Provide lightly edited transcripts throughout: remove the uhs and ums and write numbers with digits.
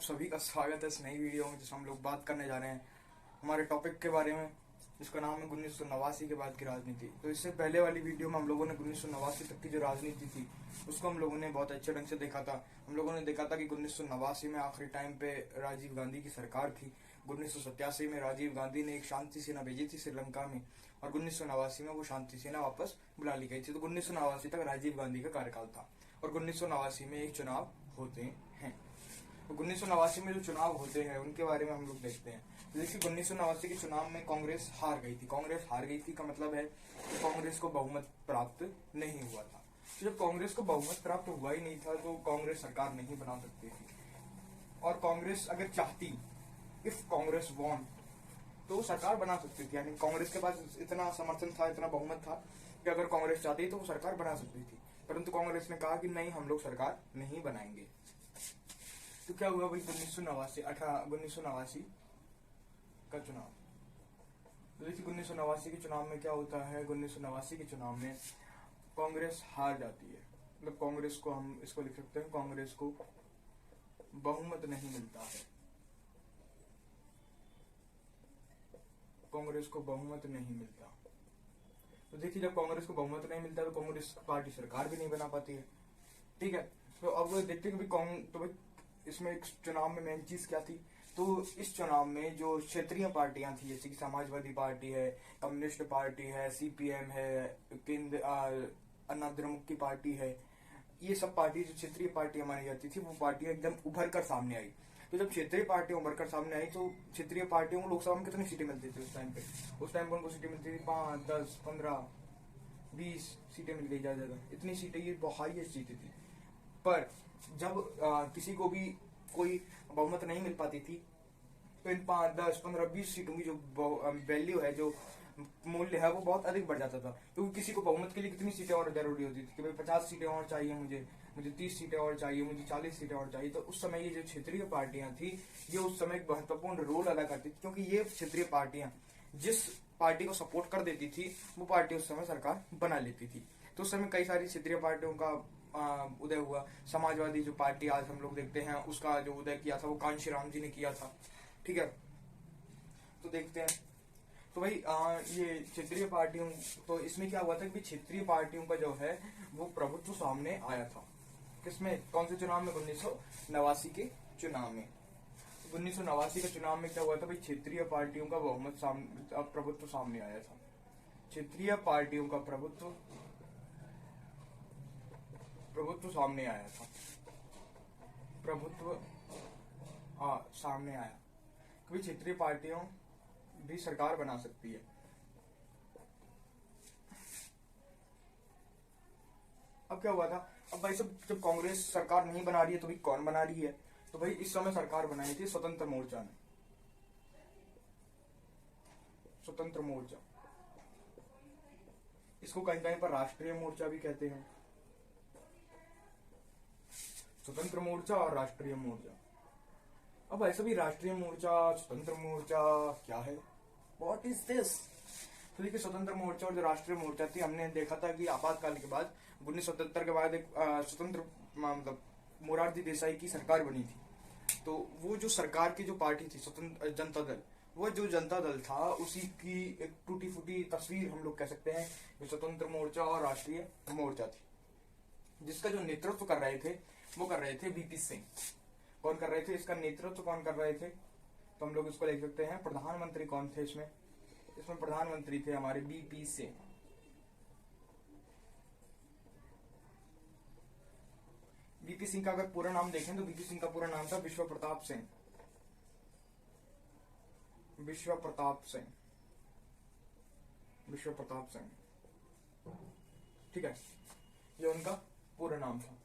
सभी का स्वागत है इस नई वीडियो में जिसमें हम लोग बात करने जा रहे हैं हमारे टॉपिक के बारे में, जिसका नाम है 1989 के बाद की राजनीति। तो इससे पहले वाली वीडियो में हम लोगों ने 1989 तक की जो राजनीति थी उसको हम लोगों ने बहुत अच्छे ढंग से देखा था। हम लोगों ने देखा था कि 1989 में आखिरी टाइम पे राजीव गांधी की सरकार थी। 1987 में राजीव गांधी ने एक शांति सेना भेजी थी श्रीलंका में, और 1989 में वो शांति सेना वापस बुला ली गई थी। तो 1989 तक राजीव गांधी का कार्यकाल था, और 1989 में एक चुनाव होते हैं। तो 1989 में जो चुनाव होते हैं उनके बारे में हम लोग देखते हैं। देखिए 1989 के चुनाव में कांग्रेस हार गई थी। कांग्रेस हार गई थी का मतलब है कि कांग्रेस को बहुमत प्राप्त नहीं हुआ था। तो जब कांग्रेस को बहुमत प्राप्त हुआ ही नहीं था तो कांग्रेस सरकार नहीं बना सकती थी। और कांग्रेस अगर चाहती, इफ कांग्रेस वॉन्ट, तो वो सरकार बना सकती थी। यानी कांग्रेस के पास इतना समर्थन था, इतना बहुमत था कि अगर कांग्रेस चाहती तो वो सरकार बना सकती थी। परंतु कांग्रेस ने कहा कि नहीं, हम लोग सरकार नहीं बनाएंगे। तो क्या हुआ भाई 1989 का चुनाव। तो देखिए 1989 के चुनाव में क्या होता है। 1989 के चुनाव में कांग्रेस हार जाती है। मतलब कांग्रेस को हम इसको लिख सकते हैं, कांग्रेस को बहुमत नहीं मिलता है। कांग्रेस को बहुमत नहीं मिलता। तो देखिए जब कांग्रेस को बहुमत नहीं मिलता तो कांग्रेस पार्टी सरकार भी नहीं बना पाती है। ठीक है, तो अब देखते हैं कि भाई इसमें एक चुनाव में मेन चीज क्या थी। तो इस चुनाव में जो क्षेत्रीय पार्टियां थी, जैसे कि समाजवादी पार्टी है, कम्युनिस्ट पार्टी है, सीपीएम है, केंद्र अन्ना द्रमुक की पार्टी है, ये सब पार्टी जो क्षेत्रीय पार्टियां मानी जाती थी वो पार्टियां एकदम उभर कर सामने आई। तो जब क्षेत्रीय पार्टियां उभर कर सामने आई तो क्षेत्रीय पार्टियों को लोकसभा में कितनी सीटें मिलती थी उस टाइम पे। उस टाइम पर उनको सीटें मिलती थी 5, 10, 15, 20 सीटें मिल गई ज्यादा। इतनी सीटें, ये हाईएस्ट सीटें थी। पर जब किसी को भी कोई बहुमत नहीं मिल पाती थी तो इन 5, 10, 15, 20 सीटों की जो वैल्यू है, जो मूल्य है, वो बहुत अधिक बढ़ जाता था। क्योंकि किसी को बहुमत के लिए कितनी सीटें और जरूरी होती थी कि भाई 50 सीटें और चाहिए, मुझे 30 सीटें और चाहिए, मुझे 40 सीटें और चाहिए। तो उस समय ये जो क्षेत्रीय पार्टियां थी ये उस समय एक महत्वपूर्ण रोल अदा करती थी, क्योंकि ये क्षेत्रीय पार्टियां जिस पार्टी को सपोर्ट कर देती थी वो पार्टी उस समय सरकार बना लेती थी। तो उस समय कई सारी क्षेत्रीय पार्टियों का उदय हुआ। समाजवादी जो पार्टी आज हम लोग देखते हैं उसका जो उदय किया था वो कांशीराम जी ने किया था। ठीक है, तो देखते हैं। तो भाई ये क्षेत्रीय पार्टियों, तो इसमें क्या हुआ था कि क्षेत्रीय पार्टियों का जो है वो प्रभुत्व सामने आया था। किसमें, कौन से चुनाव में? 1989 के चुनाव में। 1989 के चुनाव में क्या हुआ था भाई, क्षेत्रीय पार्टियों का बहुमत प्रभुत्व सामने आया था। क्षेत्रीय पार्टियों का प्रभुत्व सामने आया था। प्रभुत्व सामने आया कि क्षेत्रीय पार्टियों भी सरकार बना सकती है। अब क्या हुआ था, अब भाई सब जब कांग्रेस सरकार नहीं बना रही है तो भाई कौन बना रही है? तो भाई इस समय सरकार बनाई थी स्वतंत्र मोर्चा ने। स्वतंत्र मोर्चा, इसको कहीं कहीं पर राष्ट्रीय मोर्चा भी कहते हैं। स्वतंत्र मोर्चा और राष्ट्रीय मोर्चा। अब ऐसा भी राष्ट्रीय मोर्चा, स्वतंत्र मोर्चा क्या है, व्हाट इज दिस? तो देखिए स्वतंत्र मोर्चा और जो राष्ट्रीय मोर्चा थी, हमने देखा था कि आपातकाल के बाद 1977 के बाद एक स्वतंत्र मतलब मोरारजी देसाई की सरकार बनी थी। तो वो जो सरकार की जो पार्टी थी स्वतंत्र जनता दल, वो जो जनता दल था उसी की एक टूटी फूटी तस्वीर हम लोग कह सकते हैं जो स्वतंत्र मोर्चा और राष्ट्रीय मोर्चा थी, जिसका जो नेतृत्व कर रहे थे वो कर रहे थे वीपी सिंह। कौन कर रहे थे, इसका नेतृत्व कौन कर रहे थे? तो हम लोग इसको लिख सकते हैं प्रधानमंत्री कौन थे इसमें? इसमें प्रधानमंत्री थे हमारे वीपी सिंह। वीपी सिंह का अगर पूरा नाम देखें तो वीपी सिंह का पूरा नाम था विश्व प्रताप सिंह। विश्व प्रताप सिंह, विश्व प्रताप सिंह। ठीक है, ये उनका पूरा नाम था।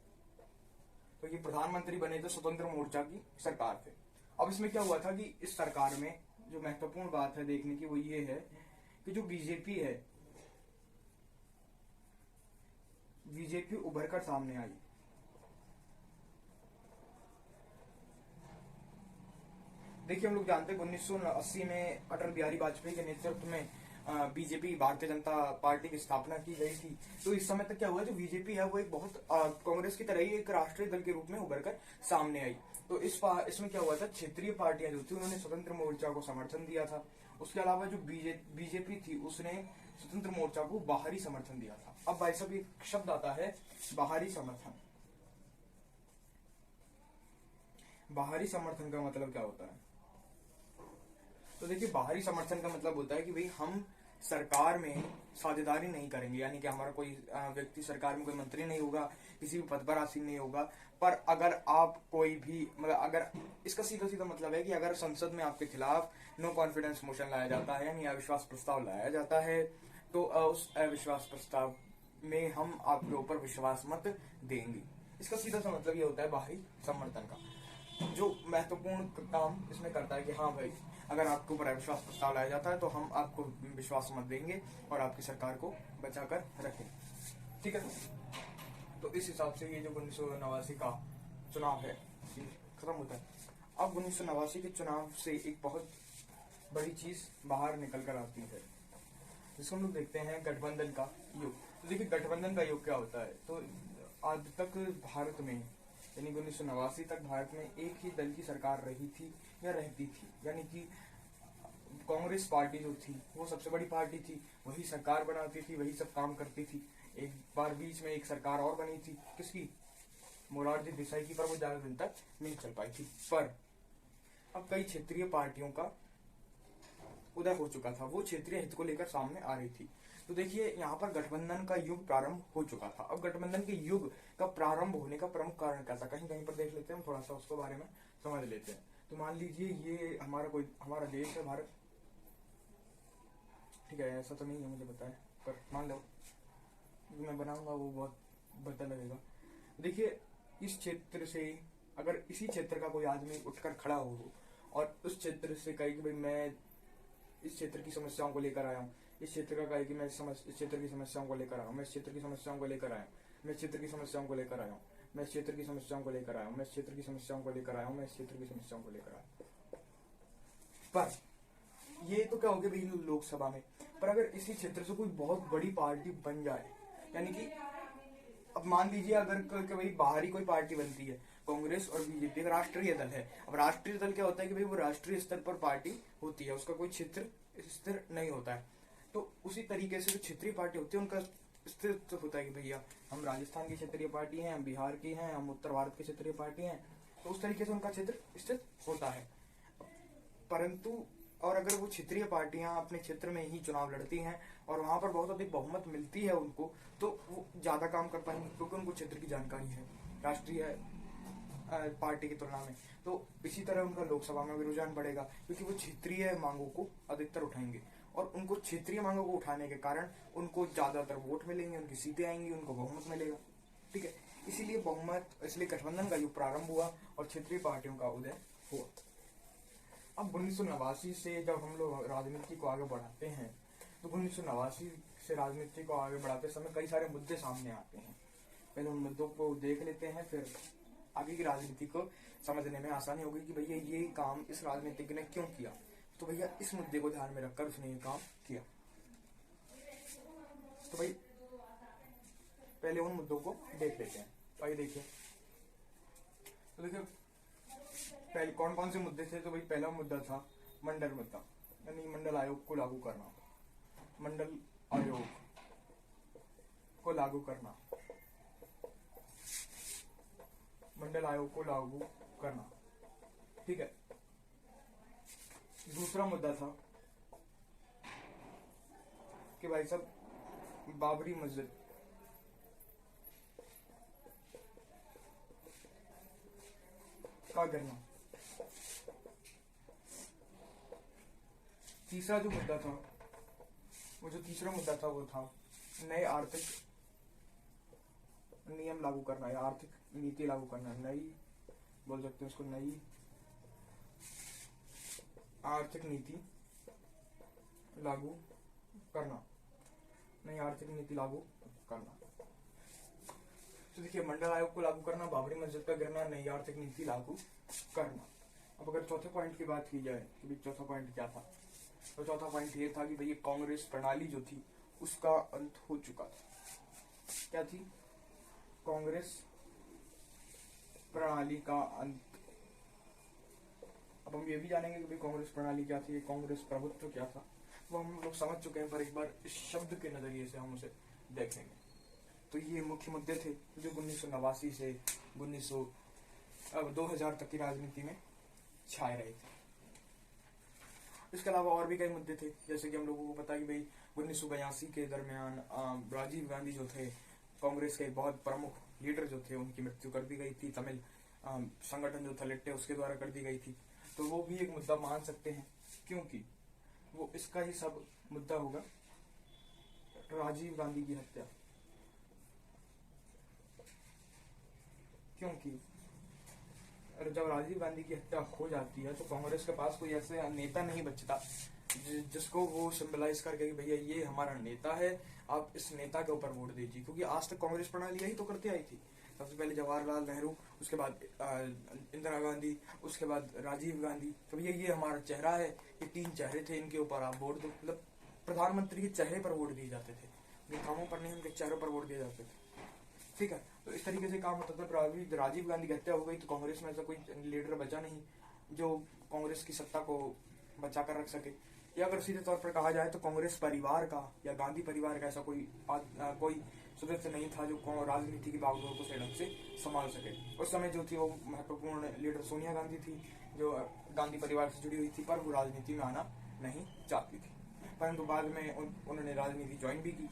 तो ये प्रधानमंत्री बने थे स्वतंत्र मोर्चा की सरकार थे। अब इसमें क्या हुआ था कि इस सरकार में जो महत्वपूर्ण बात है देखने की वो ये है कि जो बीजेपी है, बीजेपी उभर कर सामने आई। देखिए हम लोग जानते हैं 1980 में अटल बिहारी वाजपेयी के नेतृत्व में बीजेपी भारतीय जनता पार्टी की स्थापना की गई थी, तो इस समय तक क्या हुआ, जो बीजेपी है वो एक बहुत कांग्रेस की तरह ही एक राष्ट्रीय दल के रूप में उभर कर सामने आई। तो इसमें क्या हुआ था, क्षेत्रीय पार्टियां जो थी उन्होंने स्वतंत्र मोर्चा को समर्थन दिया था। उसके अलावा जो बीजेपी थी उसने स्वतंत्र मोर्चा को बाहरी समर्थन दिया था। अब भाई साहब एक शब्द आता है बाहरी समर्थन। बाहरी समर्थन का मतलब क्या होता है? तो देखिए, बाहरी समर्थन का मतलब होता है कि भाई हम सरकार में साझेदारी नहीं करेंगे, यानी कि हमारा कोई व्यक्ति सरकार में कोई मंत्री नहीं होगा, किसी भी पद पर आसीन नहीं होगा। पर अगर आप कोई भी मतलब अगर इसका सीधा सीधा मतलब है कि अगर संसद में आपके खिलाफ नो कॉन्फिडेंस मोशन लाया जाता है यानी अविश्वास प्रस्ताव लाया जाता है, तो उस अविश्वास प्रस्ताव में हम आपके ऊपर विश्वास मत देंगे। इसका सीधा सा मतलब ये होता है बाहरी समर्थन का। जो महत्वपूर्ण काम इसमें करता है कि हाँ भाई, अगर आपके ऊपर अविश्वास प्रस्ताव लाया जाता है तो हम आपको विश्वास मत देंगे और आपकी सरकार को बचाकर रखें। ठीक है, तो इस हिसाब से ये जो 1989 का चुनाव है खत्म होता है। अब 1989 के चुनाव से एक बहुत बड़ी चीज बाहर निकल कर आती है, जिसको हम लोग देखते हैं गठबंधन का युग। तो देखिए, गठबंधन का युग क्या होता है? तो आज तक भारत में यानी 1989 तक भारत में एक ही दल की सरकार रही थी या रहती थी, यानी कि कांग्रेस पार्टी जो थी वो सबसे बड़ी पार्टी थी, वही सरकार बनाती थी, वही सब काम करती थी। एक बार बीच में एक सरकार और बनी थी, किसकी? मोरारजी देसाई की, पर वो ज्यादा दिन तक नहीं चल पाई थी। पर अब कई क्षेत्रीय पार्टियों का उदय हो चुका था, वो क्षेत्रीय हित को लेकर सामने आ रही थी। तो देखिए, यहाँ पर गठबंधन का युग प्रारंभ हो चुका था। अब गठबंधन के युग का प्रारंभ होने का प्रमुख कारण क्या था, कहीं कहीं पर देख लेते हैं, थोड़ा सा उसके बारे में समझ लेते हैं। तो मान लीजिए ये हमारा देश है भारत, ठीक है, ऐसा तो नहीं है मुझे पता है, पर मान लो मैं बनाऊंगा वो बहुत बदल लगेगा। देखिए, इस क्षेत्र से अगर इसी क्षेत्र का कोई आदमी उठकर खड़ा हो और उस क्षेत्र से कहे कि भाई मैं इस क्षेत्र की समस्याओं को लेकर आया हूँ, इस क्षेत्र का कहे कि मैं इस क्षेत्र की समस्याओं को लेकर आया हूँ, मैं इस क्षेत्र की समस्याओं को लेकर आया हूँ, मैं इस क्षेत्र की समस्याओं को लेकर आया हूँ, मैं इस क्षेत्र की समस्याओं को लेकर आया हूँ, मैं इस क्षेत्र की समस्याओं को लेकर आया हूँ, मैं इस क्षेत्र की समस्याओं को लेकर आया हूँ। पर ये तो क्या हो गया भाई लोकसभा में। पर अगर इसी क्षेत्र से कोई बहुत बड़ी पार्टी बन जाए, यानी कि अब मान लीजिए अगर भाई बाहरी कोई पार्टी बनती है, कांग्रेस और बीजेपी एक राष्ट्रीय दल है। अब राष्ट्रीय दल क्या होता है कि भाई वो राष्ट्रीय स्तर पर पार्टी होती है, उसका कोई क्षेत्र स्थिर नहीं होता है। तो उसी तरीके से जो क्षेत्रीय पार्टी होती है उनका स्थिर होता है कि भैया हम राजस्थान की क्षेत्रीय पार्टी हैं, हम बिहार की हैं, हम उत्तर भारत की क्षेत्रीय पार्टी हैं, तो उस तरीके से उनका क्षेत्र स्थित होता है। परंतु और अगर वो क्षेत्रीय पार्टियां अपने क्षेत्र में ही चुनाव लड़ती हैं और वहां पर बहुत अधिक बहुमत मिलती है उनको, तो वो ज्यादा काम कर पाएंगे क्योंकि उनको क्षेत्र की जानकारी है राष्ट्रीय पार्टी की तुलना में। तो इसी तरह उनका लोकसभा में भी रुझान बढ़ेगा क्योंकि वो क्षेत्रीय मांगों को अधिकतर उठाएंगे और उनको क्षेत्रीय मांगों को उठाने के कारण उनको ज्यादातर वोट मिलेंगे, उनकी सीटें आएंगी, उनको बहुमत मिलेगा। ठीक है, इसलिए गठबंधन का युग प्रारंभ हुआ और क्षेत्रीय पार्टियों का उदय हुआ। अब 1989 से जब हम लोग राजनीति को आगे बढ़ाते हैं, तो 1989 से राजनीति को आगे बढ़ाते समय कई सारे मुद्दे सामने आते हैं। पहले उन मुद्दों को देख लेते हैं, फिर आगे की राजनीति को समझने में आसानी होगी कि भैया ये काम इस राजनीतिज्ञ ने क्यों किया। तो भैया इस मुद्दे को ध्यान में रखकर उसने ये काम किया। तो भाई पहले उन मुद्दों को देख लेते हैं। भाई देखिए, तो देखिए पहले कौन कौन से मुद्दे थे। तो भाई पहला मुद्दा था मंडल मुद्दा, यानी मंडल आयोग को लागू करना। मंडल आयोग को लागू करना, मंडल आयोग को लागू करना। ठीक है, दूसरा मुद्दा था कि भाई साहब बाबरी मस्जिद का गिरना। तीसरा जो मुद्दा था, वो जो तीसरा मुद्दा था वो था नए आर्थिक नियम लागू करना या आर्थिक नीति लागू करना। नई बोल सकते हैं उसको, नई आर्थिक नीति लागू करना, नई आर्थिक नीति लागू करना। तो देखिए, मंडल आयोग को लागू करना, बाबरी मस्जिद का गिरना, नई आर्थिक नीति लागू करना। अब अगर चौथे पॉइंट की बात की जाए कि चौथा पॉइंट क्या था, और चौथा पॉइंट ये था कि भाई कांग्रेस प्रणाली जो थी उसका अंत हो चुका था। क्या थी? कांग्रेस प्रणाली का अंत। अब हम ये भी जानेंगे कि भाई कांग्रेस प्रणाली क्या थी, कांग्रेस प्रभुत्व क्या था, वो हम लोग समझ चुके हैं, पर एक बार इस शब्द के नजरिए से हम उसे देखेंगे। तो ये मुख्य मुद्दे थे जो 1989 से 2000 तक की राजनीति में छाए रहे थे। इसके अलावा और भी कई मुद्दे थे, जैसे कि हम लोगों को पता है कि भाई 1982 के दरमियान राजीव गांधी जो थे, कांग्रेस के एक बहुत प्रमुख लीडर जो थे, उनकी मृत्यु कर दी गई थी। तमिल संगठन जो था लिट्टे, उसके द्वारा कर दी गई थी। तो वो भी एक मुद्दा मान सकते हैं, क्योंकि वो इसका ही सब मुद्दा होगा, राजीव गांधी की हत्या। क्योंकि जब राजीव गांधी की हत्या हो जाती है तो कांग्रेस के पास कोई ऐसे नेता नहीं बचता जिसको वो सिंबलाइज करके कि भैया ये हमारा नेता है, आप इस नेता के ऊपर वोट दीजिए। क्योंकि आज तक कांग्रेस प्रणाली यही तो करती आई थी। सबसे पहले जवाहरलाल नेहरू, उसके बाद इंदिरा गांधी, उसके बाद राजीव गांधी। तो भैया ये हमारा चेहरा है, ये 3 चेहरे थे, इनके ऊपर आप वोट दो। मतलब प्रधानमंत्री के चेहरे पर वोट दिए जाते थे, उनके कामों पर नहीं, उनके चेहरों पर वोट दिए जाते थे। ठीक है, तो इस तरीके से काम होता था। राजीव गांधी की हत्या हो गई तो कांग्रेस में ऐसा कोई लीडर बचा नहीं जो कांग्रेस की सत्ता को बचा कर रख सके। या अगर सीधे तौर पर कहा जाए तो कांग्रेस परिवार का या गांधी परिवार का ऐसा कोई सदस्य नहीं था जो राजनीति की बागडोर को सही ढंग से संभाल सके। उस समय जो थी वो महत्वपूर्ण लीडर सोनिया गांधी थी, जो गांधी परिवार से जुड़ी हुई थी, पर वो राजनीति में आना नहीं चाहती थी। परंतु बाद में उन्होंने राजनीति ज्वाइन भी की।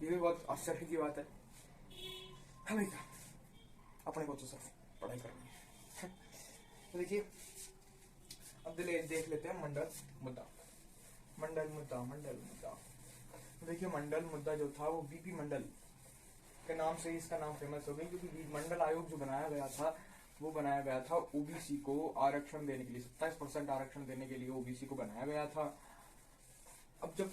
ये भी बहुत आश्चर्य की बात है। हमें क्या, अपने को तो सिर्फ पढ़ाई करनी है। तो देखिए, अब देख लेते हैं मंडल मुद्दा। देखिए, मंडल मुद्दा जो था वो बीपी मंडल के नाम से इसका नाम फेमस हो गई, क्योंकि मंडल आयोग जो बनाया गया था वो बनाया गया था ओबीसी को आरक्षण देने के लिए। 27% आरक्षण देने के लिए ओबीसी को बनाया गया था। अब जब